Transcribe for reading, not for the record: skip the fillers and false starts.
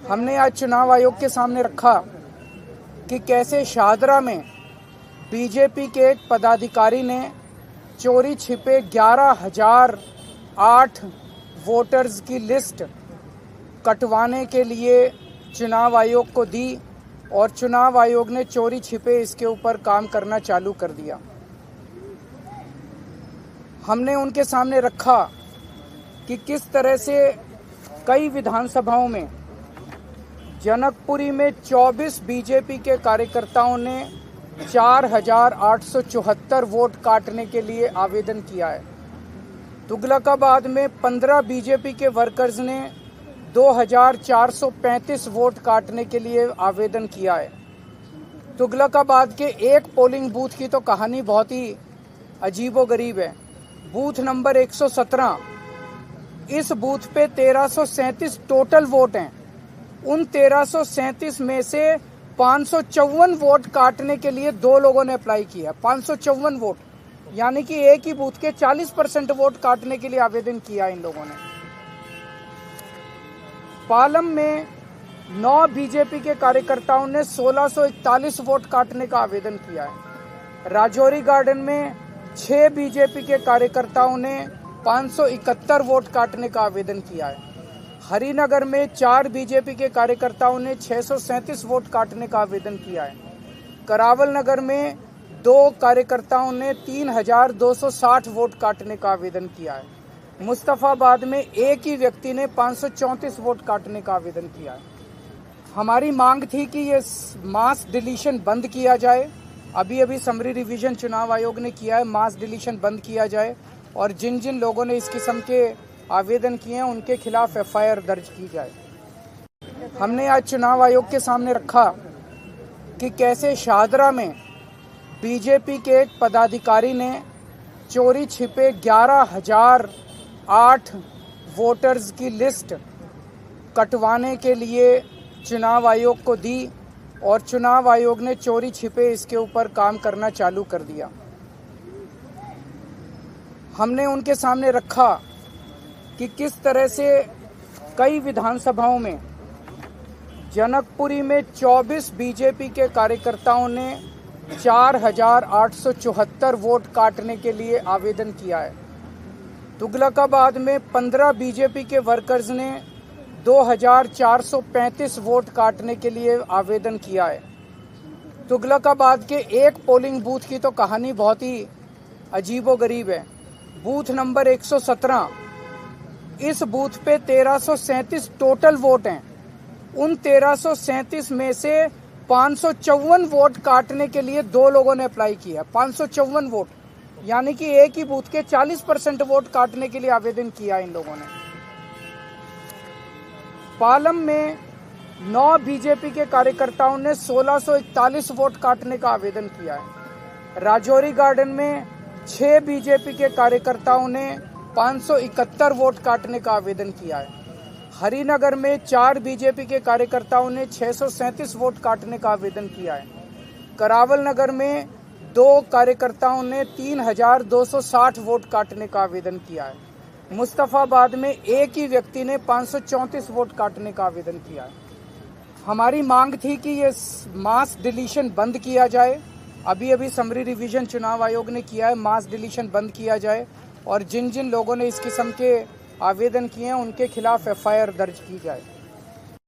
हमने आज चुनाव आयोग के सामने रखा कि कैसे शाहदरा में बीजेपी के एक पदाधिकारी ने चोरी छिपे 11,008 वोटर्स की लिस्ट कटवाने के लिए चुनाव आयोग को दी और चुनाव आयोग ने चोरी छिपे इसके ऊपर काम करना चालू कर दिया। हमने उनके सामने रखा कि किस तरह से कई विधानसभाओं में जनकपुरी में 24 बीजेपी के कार्यकर्ताओं ने 4,874 वोट काटने के लिए आवेदन किया है। तुगलकाबाद में 15 बीजेपी के वर्कर्स ने 2,435 वोट काटने के लिए आवेदन किया है। तुगलकाबाद के एक पोलिंग बूथ की तो कहानी बहुत ही अजीबोगरीब है। बूथ नंबर 117, इस बूथ पे 1337 टोटल वोट हैं। उन 1337 में से 554 वोट काटने के लिए दो लोगों ने अप्लाई किया। 554 वोट, यानी कि एक ही बूथ के 40% वोट काटने के लिए आवेदन किया इन लोगों ने। पालम में 9 बीजेपी के कार्यकर्ताओं ने 1641 वोट काटने का आवेदन किया है। राजौरी गार्डन में 6 बीजेपी के कार्यकर्ताओं ने 571 वोट काटने का आवेदन किया है। हरिनगर में 4 बीजेपी के कार्यकर्ताओं ने 637 वोट काटने का आवेदन किया है। करावल नगर में 2 कार्यकर्ताओं ने 3,260 वोट काटने का आवेदन किया है। मुस्तफाबाद में एक ही व्यक्ति ने 534 वोट काटने का आवेदन किया है। हमारी मांग थी कि ये मास डिलीशन बंद किया जाए। अभी समरी रिवीजन चुनाव आयोग ने किया है, मास डिलीशन बंद किया जाए और जिन जिन लोगों ने इस किस्म के आवेदन किए हैं उनके खिलाफ FIR दर्ज की जाए। हमने आज चुनाव आयोग के सामने रखा कि कैसे शाहदरा में बीजेपी के एक पदाधिकारी ने चोरी छिपे 11,008 वोटर्स की लिस्ट कटवाने के लिए चुनाव आयोग को दी और चुनाव आयोग ने चोरी छिपे इसके ऊपर काम करना चालू कर दिया। हमने उनके सामने रखा कि किस तरह से कई विधानसभाओं में जनकपुरी में 24 बीजेपी के कार्यकर्ताओं ने 4,874 वोट काटने के लिए आवेदन किया है। तुगलकाबाद में 15 बीजेपी के वर्कर्स ने 2,435 वोट काटने के लिए आवेदन किया है। तुगलकाबाद के एक पोलिंग बूथ की तो कहानी बहुत ही अजीबोगरीब है। बूथ नंबर 117, इस बूथ पे 1337 टोटल वोट हैं। उन 1337 में से 554 वोट काटने के लिए दो लोगों ने अप्लाई किया। 554 वोट, यानी कि एक ही बूथ के 40% वोट काटने के लिए आवेदन किया इन लोगों ने। पालम में 9 बीजेपी के कार्यकर्ताओं ने 1641 वोट काटने का आवेदन किया है। राजौरी गार्डन में 6 बीजेपी के कार्यकर्ताओं ने 571 वोट काटने का आवेदन किया है। हरिनगर में 4 बीजेपी के कार्यकर्ताओं ने 637 वोट काटने का आवेदन किया है। करावल नगर में 2 कार्यकर्ताओं ने 3,260 वोट काटने का आवेदन किया है। मुस्तफाबाद में एक ही व्यक्ति ने 534 वोट काटने का आवेदन किया है। हमारी मांग थी कि ये मास डिलीशन बंद किया जाए। अभी समरी रिवीजन चुनाव आयोग ने किया है, मास डिलीशन बंद किया जाए और जिन जिन लोगों ने इस किस्म के आवेदन किए हैं उनके खिलाफ FIR दर्ज की जाए।